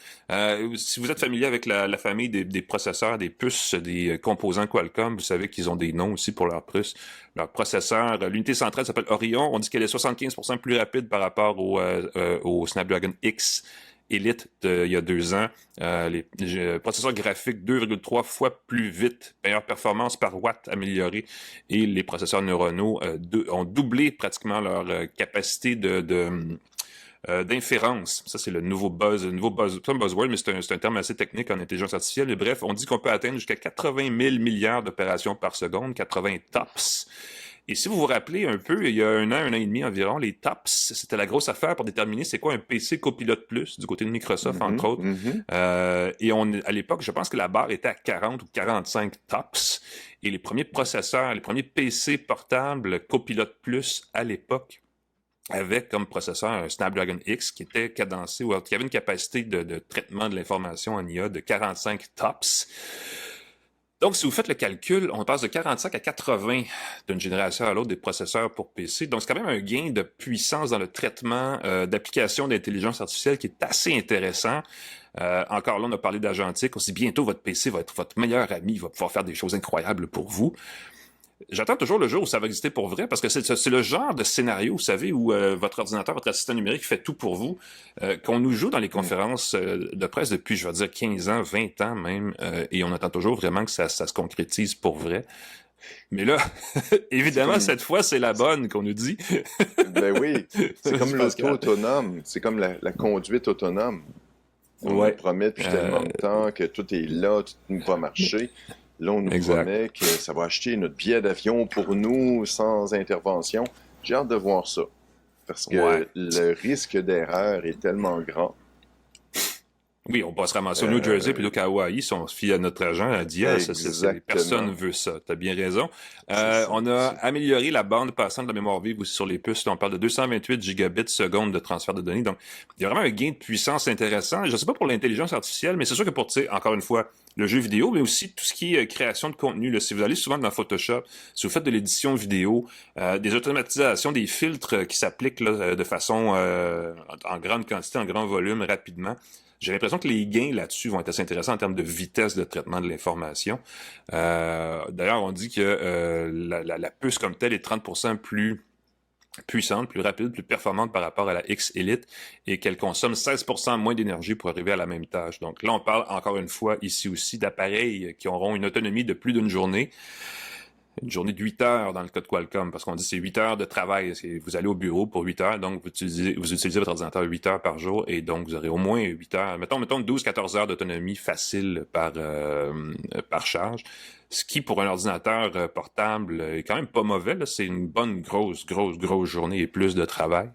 Si vous êtes familier avec la famille des processeurs, des puces, des composants Qualcomm, vous savez qu'ils ont des noms aussi pour leurs puces. Leur processeur, l'unité centrale s'appelle Orion. On dit qu'elle est 75% plus rapide par rapport au Snapdragon X Elite il y a 2 ans. Les processeurs graphiques 2,3 fois plus vite, meilleure performance par watt améliorée, et les processeurs neuronaux ont doublé pratiquement leur capacité d'inférence. Ça, c'est le nouveau c'est un buzzword, mais c'est un terme assez technique en intelligence artificielle. Et bref, on dit qu'on peut atteindre jusqu'à 80 000 milliards d'opérations par seconde, 80 TOPS. Et si vous vous rappelez un peu, il y a un an et demi environ, les TOPS, c'était la grosse affaire pour déterminer c'est quoi un PC Copilot Plus du côté de Microsoft, entre autres. Et à l'époque, je pense que la barre était à 40 ou 45 TOPS. Et les premiers processeurs, les premiers PC portables Copilot Plus à l'époque, avec comme processeur un Snapdragon X qui était cadencé, ou qui avait une capacité de traitement de l'information en IA de 45 TOPS. Donc, si vous faites le calcul, on passe de 45 à 80 d'une génération à l'autre des processeurs pour PC. Donc, c'est quand même un gain de puissance dans le traitement d'applications d'intelligence artificielle qui est assez intéressant. Encore là, on a parlé d'agentique. Aussi, bientôt, votre PC va être votre meilleur ami. Il va pouvoir faire des choses incroyables pour vous. J'attends toujours le jour où ça va exister pour vrai, parce que c'est le genre de scénario, vous savez, où votre ordinateur, votre assistant numérique fait tout pour vous, qu'on nous joue dans les conférences de presse depuis, je vais dire, 15 ans, 20 ans même, et on attend toujours vraiment que ça se concrétise pour vrai. Mais là, évidemment, cette fois, c'est la bonne qu'on nous dit. Ben oui, c'est comme l'auto autonome, c'est comme la conduite autonome. On nous promet depuis tellement de temps que tout est là, tout va marcher. Là, on nous promet que ça va acheter notre billet d'avion pour nous sans intervention. J'ai hâte de voir ça. Parce que le risque d'erreur est tellement grand. Oui, on va se ramasser au New Jersey puis qu'à Hawaï, si on se fie à notre agent, à DIA, personne ne veut ça. T'as bien raison. On a amélioré la bande passante de la mémoire vive aussi sur les puces. Là, on parle de 228 gigabits seconde de transfert de données. Donc, il y a vraiment un gain de puissance intéressant. Je ne sais pas pour l'intelligence artificielle, mais c'est sûr que pour, tu sais, encore une fois, le jeu vidéo, mais aussi tout ce qui est création de contenu. Là, si vous allez souvent dans Photoshop, si vous faites de l'édition vidéo, des automatisations, des filtres qui s'appliquent là, de façon en grande quantité, en grand volume, rapidement, j'ai l'impression que les gains là-dessus vont être assez intéressants en termes de vitesse de traitement de l'information. D'ailleurs, on dit que la puce comme telle est 30% plus puissante, plus rapide, plus performante par rapport à la X Elite et qu'elle consomme 16% moins d'énergie pour arriver à la même tâche. Donc là, on parle encore une fois ici aussi d'appareils qui auront une autonomie de plus d'une journée. une journée de 8 heures dans le cas de Qualcomm, parce qu'on dit que c'est 8 heures de travail. Vous allez au bureau pour 8 heures, donc vous utilisez votre ordinateur 8 heures par jour, et donc vous aurez au moins 8 heures, mettons 12-14 heures d'autonomie facile par charge. Ce qui, pour un ordinateur portable, est quand même pas mauvais, là. C'est une bonne, grosse journée et plus de travail.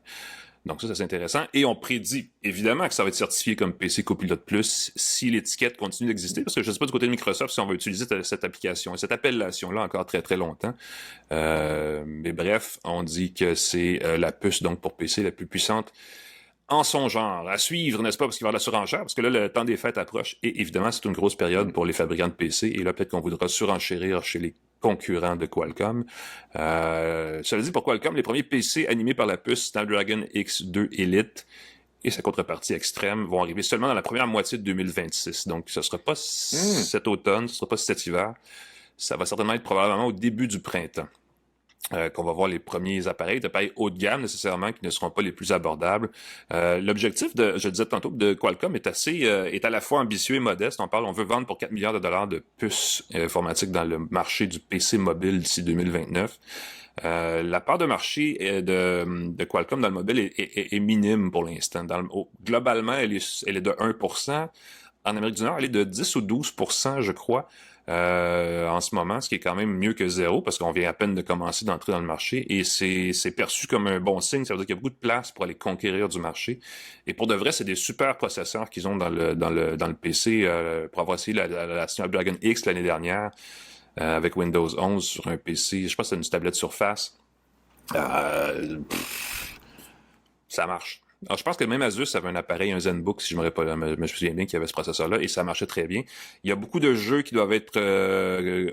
Donc ça, c'est intéressant. Et on prédit, évidemment, que ça va être certifié comme PC Copilot Plus si l'étiquette continue d'exister, parce que je ne sais pas du côté de Microsoft si on va utiliser cette application, cette appellation-là encore très, très longtemps. Mais bref, on dit que c'est la puce, donc, pour PC la plus puissante en son genre. À suivre, n'est-ce pas, parce qu'il va y avoir de la surenchère, parce que là, le temps des fêtes approche, et évidemment, c'est une grosse période pour les fabricants de PC, et là, peut-être qu'on voudra surenchérir chez les concurrents de Qualcomm. Cela dit, pour Qualcomm, les premiers PC animés par la puce Snapdragon X2 Elite et sa contrepartie extrême vont arriver seulement dans la première moitié de 2026. Donc, ce sera pas cet automne, ce sera pas cet hiver. Ça va certainement être probablement au début du printemps. Qu'on va voir les premiers appareils haut de gamme nécessairement qui ne seront pas les plus abordables. L'objectif je le disais tantôt, de Qualcomm est à la fois ambitieux et modeste. On veut vendre pour 4 milliards de dollars de puces informatiques dans le marché du PC mobile d'ici 2029. La part de marché de Qualcomm dans le mobile est minime pour l'instant. Globalement, elle est de 1%. En Amérique du Nord, elle est de 10 ou 12%, je crois. En ce moment, ce qui est quand même mieux que zéro, parce qu'on vient à peine de commencer d'entrer dans le marché, et c'est perçu comme un bon signe. Ça veut dire qu'il y a beaucoup de place pour aller conquérir du marché. Et pour de vrai, c'est des super processeurs qu'ils ont dans le PC, pour avoir essayé la Snapdragon X l'année dernière, avec Windows 11 sur un PC, je pense que c'est une tablette Surface. Ça marche. Alors, je pense que même Asus avait un appareil, un ZenBook, si je me souviens bien, qui avait ce processeur-là, et ça marchait très bien. Il y a beaucoup de jeux qui doivent être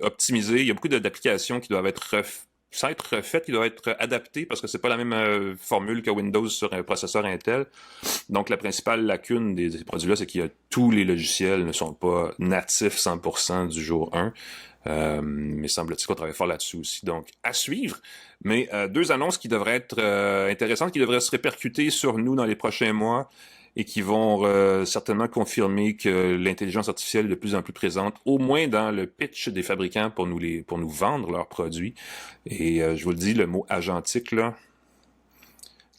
optimisés. Il y a beaucoup d'applications qui doivent être refaites, qui doivent être adaptées, parce que c'est pas la même formule que Windows sur un processeur Intel. Donc, la principale lacune des produits-là, c'est que tous les logiciels ne sont pas natifs 100% du jour 1. Mais semble-t-il qu'on travaille fort là-dessus aussi. Donc, à suivre. Mais deux annonces qui devraient être intéressantes, qui devraient se répercuter sur nous dans les prochains mois et qui vont certainement confirmer que l'intelligence artificielle est de plus en plus présente, au moins dans le pitch des fabricants pour nous vendre leurs produits. Et je vous le dis, le mot agentique, là,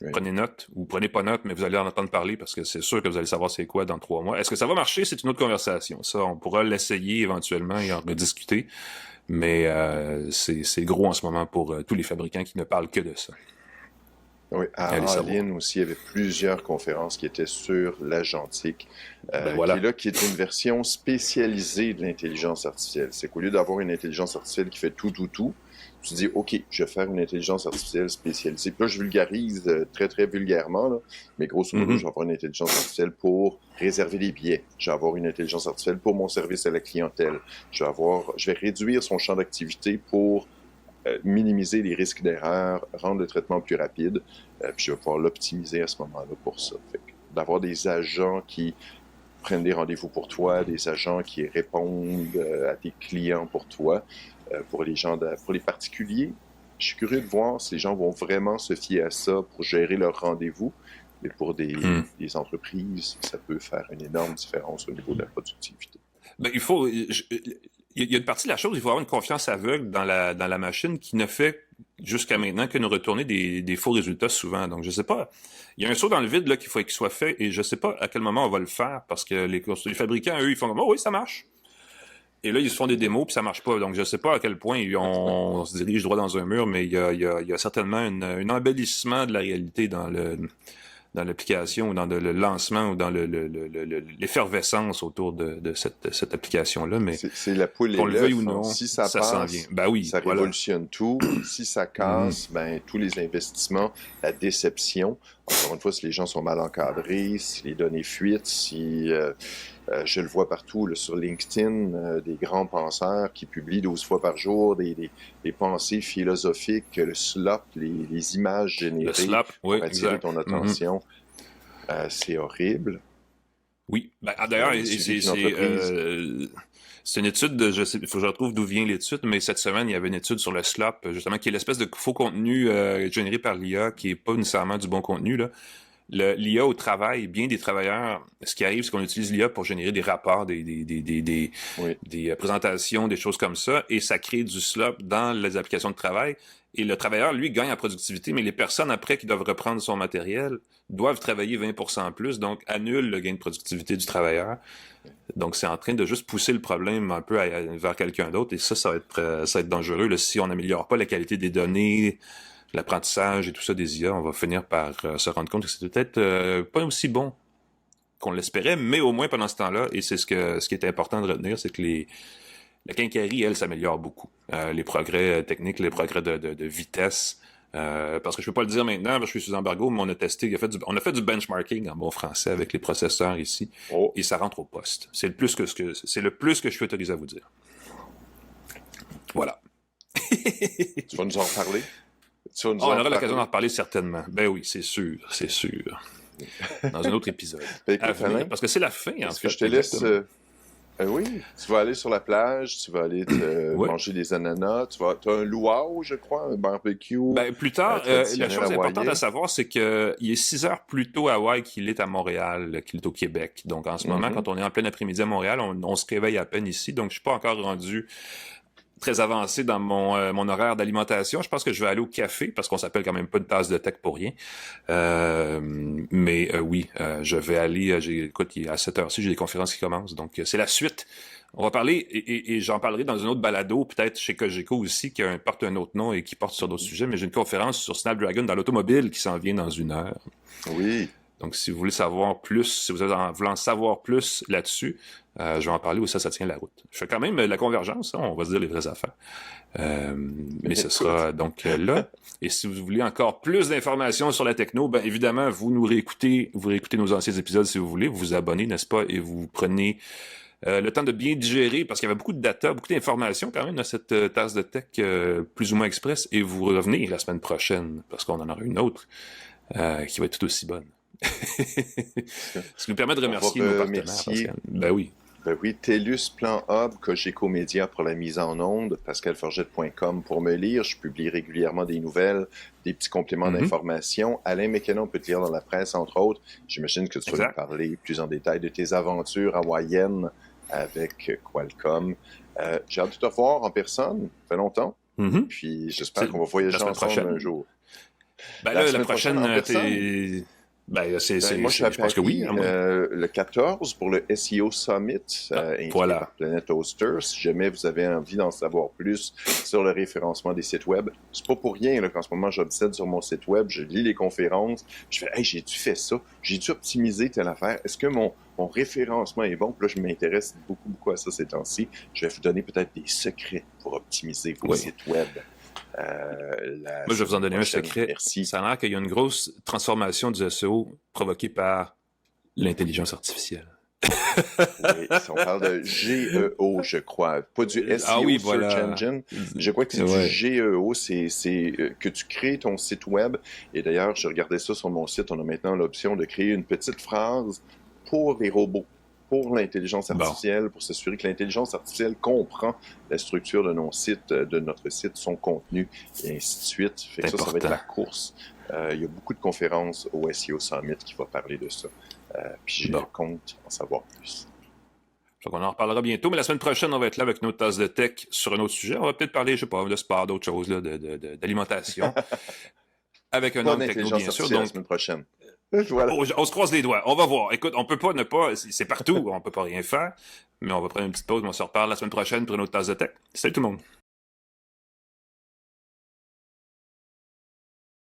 oui. Prenez note, ou prenez pas note, mais vous allez en entendre parler parce que c'est sûr que vous allez savoir c'est quoi dans 3 mois. Est-ce que ça va marcher? C'est une autre conversation. Ça, on pourra l'essayer éventuellement et en rediscuter. Mais c'est gros en ce moment pour tous les fabricants qui ne parlent que de ça. Oui, à Lynn aussi, il y avait plusieurs conférences qui étaient sur l'agentique, qui est une version spécialisée de l'intelligence artificielle. C'est qu'au lieu d'avoir une intelligence artificielle qui fait tout, tu dis, OK, je vais faire une intelligence artificielle spécialisée. Puis là, je vulgarise très, très vulgairement, là, mais grosso modo, je vais avoir une intelligence artificielle pour réserver les billets. Je vais avoir une intelligence artificielle pour mon service à la clientèle. Je vais réduire son champ d'activité pour minimiser les risques d'erreur, rendre le traitement plus rapide, puis je vais pouvoir l'optimiser à ce moment-là pour ça. Fait que d'avoir des agents qui prennent des rendez-vous pour toi, des agents qui répondent à tes clients pour toi, pour les particuliers, je suis curieux de voir si les gens vont vraiment se fier à ça pour gérer leurs rendez-vous, mais pour des entreprises, ça peut faire une énorme différence au niveau de la productivité. Ben, il y a une partie de la chose, il faut avoir une confiance aveugle dans la machine qui ne fait jusqu'à maintenant que nous retourner des faux résultats souvent. Donc, je sais pas. Il y a un saut dans le vide là qu'il faut qu'il soit fait et je sais pas à quel moment on va le faire parce que les fabricants, eux, ils font comme « Oh oui, ça marche ». Et là, ils se font des démos puis ça marche pas. Donc, je sais pas à quel point on se dirige droit dans un mur, mais il y a certainement un embellissement de la réalité dans l'application ou dans le lancement ou dans l'effervescence autour de cette application-là. Mais c'est la poule et qu'on le veuille ou l'œuf. non, si ça s'en passe, vient. Ben oui, ça révolutionne tout. Si ça casse, tous les investissements, la déception. Encore une fois, si les gens sont mal encadrés, si les données fuitent, si je le vois partout là, sur LinkedIn, des grands penseurs qui publient 12 fois par jour des pensées philosophiques, le slop, les images générées pour attirer ton attention. C'est horrible. Oui. Ben, d'ailleurs, c'est une étude, il faut que je retrouve d'où vient l'étude, mais cette semaine, il y avait une étude sur le slop, justement, qui est l'espèce de faux contenu généré par l'IA, qui est pas nécessairement du bon contenu, là. l'IA au travail, bien des travailleurs, ce qui arrive, c'est qu'on utilise l'IA pour générer des rapports, des présentations, des choses comme ça, et ça crée du slop dans les applications de travail. Et le travailleur, lui, gagne en productivité, mais les personnes après qui doivent reprendre son matériel doivent travailler 20% plus, donc annulent le gain de productivité du travailleur. Donc, c'est en train de juste pousser le problème un peu vers quelqu'un d'autre, et ça va être dangereux là, si on n'améliore pas la qualité des données, l'apprentissage et tout ça des IA. On va finir par se rendre compte que c'est peut-être pas aussi bon qu'on l'espérait, mais au moins pendant ce temps-là, et c'est ce qui est important de retenir, c'est que la quincaillerie, elle, s'améliore beaucoup. Les progrès techniques, les progrès de vitesse. Parce que je peux pas le dire maintenant, parce que je suis sous embargo, mais on a testé, on a fait du benchmarking en bon français avec les processeurs ici, et ça rentre au poste. C'est le plus que je suis autorisé à vous dire. Voilà. Tu vas nous en reparler? On aura l'occasion d'en reparler certainement. Ben oui, c'est sûr. Dans un autre épisode. Parce que c'est la fin, en fait. Je te laisse... oui, tu vas aller sur la plage, tu vas aller manger des ananas, tu as un luau, je crois, un barbecue. Ben, plus tard, la chose importante à savoir, c'est qu'il est 6 heures plus tôt à Hawaï qu'il est à Montréal, qu'il est au Québec. Donc, en ce moment, quand on est en plein après-midi à Montréal, on se réveille à peine ici. Donc, je suis pas encore rendu très avancé dans mon horaire d'alimentation. Je pense que je vais aller au café, parce qu'on s'appelle quand même pas une tasse de tech pour rien. Mais oui, je vais aller... écoute, à 7 heures-ci, j'ai des conférences qui commencent. Donc, c'est la suite. On va parler, et j'en parlerai dans une autre balado, peut-être chez Cogeco aussi, qui porte un autre nom et qui porte sur d'autres sujets. Mais j'ai une conférence sur Snapdragon dans l'automobile qui s'en vient dans 1 heure. Oui. Donc, si vous voulez savoir plus, si vous voulez en savoir plus là-dessus, je vais en parler où ça tient la route. Je fais quand même la convergence, hein, on va se dire les vraies affaires. Mais ce sera donc là. Et si vous voulez encore plus d'informations sur la techno, ben évidemment, vous réécoutez nos anciens épisodes si vous voulez, vous vous abonnez, n'est-ce pas, et vous prenez le temps de bien digérer, parce qu'il y avait beaucoup de data, beaucoup d'informations quand même dans cette tasse de tech plus ou moins express, et vous revenez la semaine prochaine, parce qu'on en aura une autre qui va être tout aussi bonne. Ce qui nous permet de remercier nos partenaires. Pascal. Ben oui. Ben oui, TELUS, Plan Hub, Cogeco Média pour la mise en onde, pascalforgette.com pour me lire. Je publie régulièrement des nouvelles, des petits compléments d'information. Alain Mécana, on peut te lire dans la presse, entre autres. J'imagine que tu vas nous parler plus en détail de tes aventures hawaïennes avec Qualcomm. J'ai hâte de te voir en personne. Ça fait longtemps. Puis j'espère qu'on va voyager ensemble un jour. Ben là, la prochaine Ben, moi, je pense que oui. Le 14 pour le SEO Summit, voilà. Par Planet Hoster. Si jamais vous avez envie d'en savoir plus sur le référencement des sites web, c'est pas pour rien qu'en ce moment j'obsède sur mon site web, je lis les conférences, je fais hey, j'ai-tu fait ça? J'ai-tu optimisé telle affaire? Est-ce que mon référencement est bon? Puis là, je m'intéresse beaucoup à ça ces temps-ci. Je vais vous donner peut-être des secrets pour optimiser vos sites web. Moi, je vais vous en donner un secret. Merci. Ça a l'air qu'il y a une grosse transformation du SEO provoquée par l'intelligence artificielle. Oui, on parle de GEO, je crois. Pas du SEO, Search Engine. Je crois que c'est du GEO. C'est que tu crées ton site web. Et d'ailleurs, je regardais ça sur mon site. On a maintenant l'option de créer une petite phrase pour les robots, pour l'intelligence artificielle, pour s'assurer que l'intelligence artificielle comprend la structure de notre site, son contenu, et ainsi de suite. Fait que ça va être la course. Il y a beaucoup de conférences au SEO Summit qui vont parler de ça. Puis j'ai compte en savoir plus. Donc on en reparlera bientôt, mais la semaine prochaine, on va être là avec notre tasse de tech sur un autre sujet. On va peut-être parler, je sais pas, de sport, d'autres choses, là, d'alimentation. Avec un autre techno, bien sûr. Donc, la semaine prochaine. Voilà. On se croise les doigts. On va voir. Écoute, on peut pas ne pas... C'est partout. On peut pas rien faire. Mais on va prendre une petite pause. On se reparle la semaine prochaine pour une autre tasse de tech. Salut tout le monde.